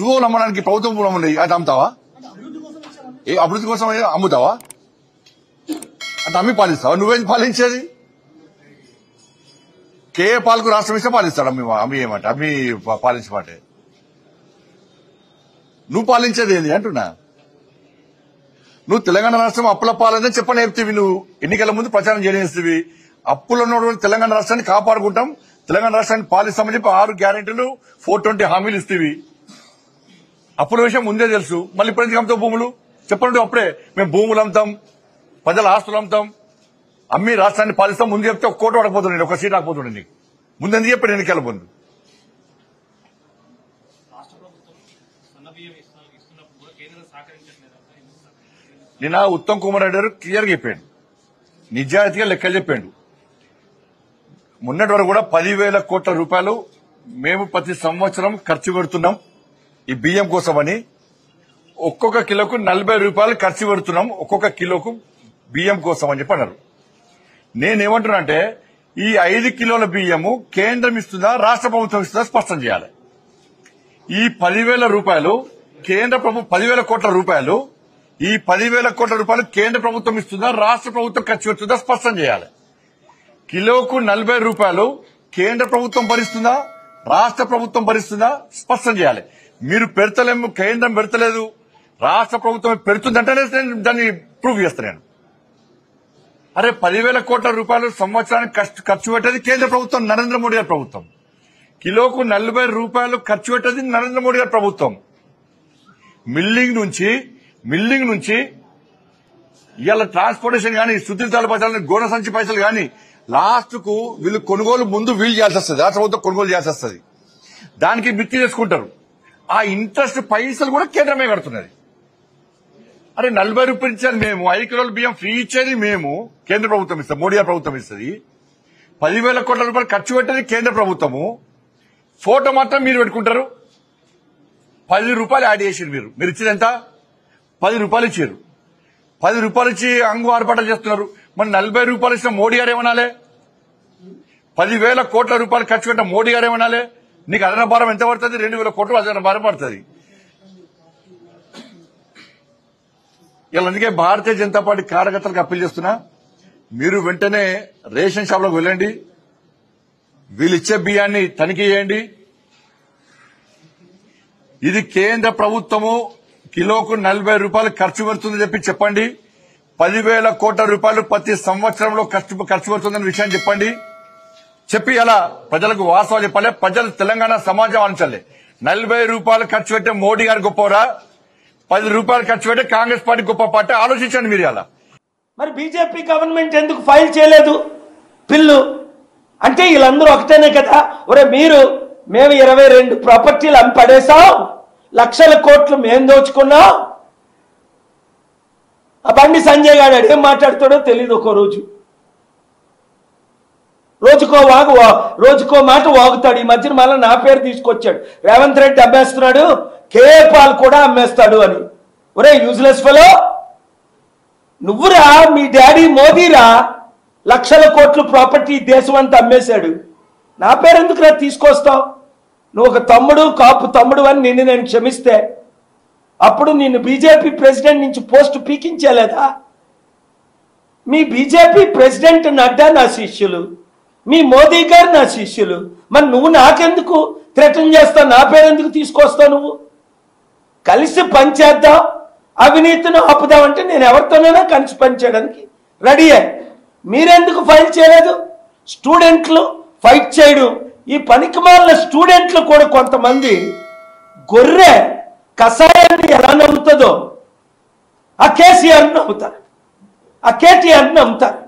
నువ్వు నమ్మడానికి ప్రభుత్వం కూడా అది అమ్ముతావా? ఏ అభివృద్ధి కోసం అమ్ముతావా? అంటే అమ్మి పాలిస్తావా? నువ్వేం పాలించేది? కేఏ పాలకు రాష్ట్రం ఇస్తే పాలిస్తాడు. అమ్మి ఏమంటే అమ్మి పాలించమంటే నువ్వు పాలించేది ఏంది అంటున్నా. నువ్వు తెలంగాణ రాష్ట్రం అప్పుల పాలనే చెప్పని చెప్తీవి. నువ్వు ఎన్నికల ముందు ప్రచారం చేయనిస్తీవి. అప్పులో ఉన్నటువంటి తెలంగాణ రాష్ట్రాన్ని కాపాడుకుంటాం, తెలంగాణ రాష్ట్రాన్ని పాలిస్తామని చెప్పి 6 గ్యారెంటీలు 420 హామీలు ఇస్తేవి. అప్పుల విషయం ముందే తెలుసు. మళ్ళీ ఇప్పుడు ఎందుకు అమ్ముతావు భూములు? చెప్పండి. అప్పుడే మేము భూములు అమ్ముతాం, ప్రజల ఆస్తులు అమ్ముతాం, అమ్మి రాష్ట్రాన్ని పాలిస్తాం ముందు చెప్తే 1 కోటి పడకపోతుండే, 1 సీట్ రాకపోతుండే. నీకు ముందు ఎందుకు చెప్పాడు ఎన్నికల ముందు? నిన్న ఉత్తమ్ కుమార్ రెడ్డి గారు క్లియర్ గా చెప్పాడు, నిజాయితీగా లెక్కలు చెప్పాడు. మొన్నటి వరకు కూడా 10,000 కోట్ల రూపాయలు మేము ప్రతి సంవత్సరం ఖర్చు పెడుతున్నాం ఈ బియ్యం కోసమని. ఒక్కొక్క కిలోకు 40 రూపాయలు ఖర్చు పెడుతున్నాం ఒక్కొక్క కిలోకు బియ్యం కోసం అని చెప్పి అన్నారు. నేనేమంటున్నా అంటే ఈ 5 కిలోల బియ్యము కేంద్రం ఇస్తుందా రాష్ట్ర ప్రభుత్వం ఇస్తుందా స్పష్టం చేయాలి. ఈ 10,000 రూపాయలు కేంద్ర ప్రభుత్వం 10,000 కోట్ల రూపాయలు ఈ 10,000 కోట్ల రూపాయలు కేంద్ర ప్రభుత్వం ఇస్తుందా రాష్ట్ర ప్రభుత్వం ఖర్చు పెడుతుందా స్పష్టం చేయాలి. కిలోకు 40 రూపాయలు కేంద్ర ప్రభుత్వం భరిస్తుందా రాష్ట్ర ప్రభుత్వం భరిస్తుందా స్పష్టం చేయాలి. మీరు పెడతలేము, కేంద్రం పెడతలేదు, రాష్ట్ర ప్రభుత్వం పెడుతుందంటేనే దాన్ని ప్రూవ్ చేస్తాను నేను. అరే 10,000 కోట్ల రూపాయలు సంవత్సరానికి ఖర్చు పెట్టేది కేంద్ర ప్రభుత్వం, నరేంద్ర మోడీ గారి ప్రభుత్వం. కిలోకు 40 రూపాయలు ఖర్చు పెట్టేది నరేంద్ర మోడీ గారి ప్రభుత్వం. మిల్లింగ్ నుంచి ఇవాళ ట్రాన్స్పోర్టేషన్ గానీ, శుద్ధి పైసలు, గోన సంచి పైసలు గానీ లాస్ట్ కు వీళ్ళు కొనుగోలు ముందు వీలు చేయాల్సి వస్తుంది, రాష్ట్ర ప్రభుత్వం కొనుగోలు చేయాల్సి వస్తుంది. దానికి మిత్తి చేసుకుంటారు. ఆ ఇంట్రెస్ట్ పైసలు కూడా కేంద్రమే కడుతున్నది. అరే 40 రూపాయలు ఇచ్చేది మేము, 5 కిలోల బియ్యం ఫ్రీ ఇచ్చేది మేము, కేంద్ర ప్రభుత్వం ఇస్తుంది, మోడీ గారి ప్రభుత్వం ఇస్తుంది. 10,000 కోట్ల రూపాయలు ఖర్చు పెట్టేది కేంద్ర ప్రభుత్వము. ఫోటో మాత్రం మీరు పెట్టుకుంటారు. 10 రూపాయలు యాడ్ చేసారు. మీరు ఇచ్చేది ఎంత? 10 రూపాయలు ఇచ్చారు. 10 రూపాయలు ఇచ్చి అంగు ఆర్పాటలు చేస్తున్నారు. మరి 40 రూపాయలు ఇచ్చిన మోడీ గారు ఏమనాలి? 10,000 కోట్ల రూపాయలు ఖర్చు పెట్టిన మోడీ గారు ఏమనాలి? నీకు అదన భారం ఎంత పడుతుంది? 2,000 కోట్లు అదన భారం పడుతుంది. ఇలా అందుకే భారతీయ జనతా పార్టీ కార్యకర్తలకు అప్పీల్ చేస్తున్నా, మీరు వెంటనే రేషన్ షాప్లోకి వెళ్ళండి, వీళ్ళిచ్చే బియ్యాన్ని తనిఖీ చేయండి. ఇది కేంద్ర ప్రభుత్వము కిలోకు 40 రూపాయలు ఖర్చు పెడుతుందని చెప్పండి. 10,000 కోట్ల రూపాయలు ప్రతి సంవత్సరంలో ఖర్చు పెడుతుందన్న విషయాన్ని చెప్పండి. చెప్పి అలా ప్రజలకు వాస్తవాలు చెప్పాలి. ప్రజలు తెలంగాణ సమాజం ఆలోచించాలి. 40 రూపాయలు ఖర్చు పెట్టే మోడీ గారు గొప్పవరా, 10 రూపాయలు ఖర్చు పెట్టే కాంగ్రెస్ పార్టీ గొప్ప పార్టీ? ఆలోచించండి మీరు. అలా మరి బీజేపీ గవర్నమెంట్ ఎందుకు ఫైల్ చేయలేదు బిల్లు? అంటే వీళ్ళందరూ ఒకటేనే కదా. ఒరే మేము 22 ప్రాపర్టీలు అమ్మి పడేసాం, లక్షల కోట్లు మేము దోచుకున్నాం. ఆ బండి సంజయ్ గారు ఏం మాట్లాడుతాడో తెలియదు. ఒక రోజుకో మాట వాగుతాడు. ఈ మధ్యన మళ్ళీ నా పేరు తీసుకొచ్చాడు, రేవంత్ రెడ్డి అమ్మేస్తున్నాడు, కేఏ పాల్ కూడా అమ్మేస్తాడు అని. ఒరే యూజ్లెస్ ఫెలో, నువ్వురా, మీ డాడీ మోదీరా లక్షల కోట్లు ప్రాపర్టీ దేశం అంతా అమ్మేశాడు. నా పేరు ఎందుకు రా తీసుకొస్తావు? నువ్వు ఒక కాపు తమ్ముడు అని నిన్ను నేను క్షమిస్తే అప్పుడు నిన్ను బీజేపీ ప్రెసిడెంట్ నుంచి పోస్ట్ పీకించలేదా? మీ బీజేపీ ప్రెసిడెంట్ నడ్డా నా శిష్యులు, మీ మోదీ గారు నా శిష్యులు. మరి నువ్వు నాకెందుకు థ్రెటన్ చేస్తావు? నా పేరు ఎందుకు తీసుకొస్తావు? నువ్వు కలిసి పనిచేద్దాం, అవినీతిని ఆపుదామంటే నేను ఎవరితోనైనా కలిసి పనిచేయడానికి రెడీయే. మీరెందుకు ఫైల్ చేయలేదు? స్టూడెంట్లు ఫైట్ చేయడం, ఈ పనికిమాలిన స్టూడెంట్లు కూడా కొంతమంది గొర్రె కషాయాన్ని ఎలా నమ్ముతుందో ఆ కేసీఆర్ని నమ్ముతారు, ఆ కేటీఆర్ని నమ్ముతారు.